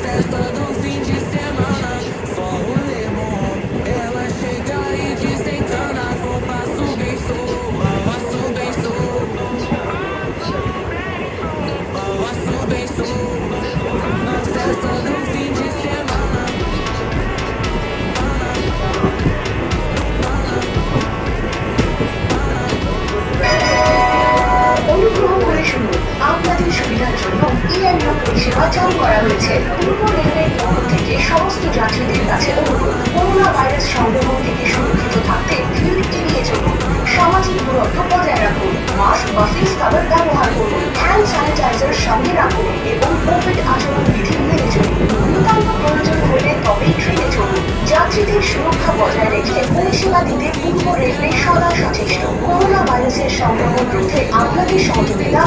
festa do fim de semana, só rolê bom. Ela chega e desentana com passo bem solto, passo bem solto, passo bem solto. Na festa do fim de semana, অনুগ্রহ করে শুনুন, আপনাদের সুবিধার জন্য ই-এমইউ পরিষেবা চালু করা হয়েছে। পূর্ব রেলওয়ের পক্ষ থেকে সমস্ত যাত্রীদের কাছে অনুরোধ, করোনা ভাইরাস সংক্রমণ থেকে সুরক্ষিত থাকতে ভিড় এড়িয়ে চলুন, সামাজিক দূরত্ব বজায় রাখুন, মাস্ক বা ফেস কভার ব্যবহার করুন, হ্যান্ড স্যানিটাইজার সঙ্গে রাখুন এবং কোভিড আচরণ বিধি মেনে চলুন। নিতান্ত প্রয়োজন হলে তবেই ট্রেনে চলুন। যাত্রীদের সুরক্ষা বজায় রেখে পরিষেবা দিতে পূর্ব রেলওয়ে সদা সচেষ্ট। করোনা ভাইরাসের সংক্রমণ রোধে আপনাদের সহযোগিতা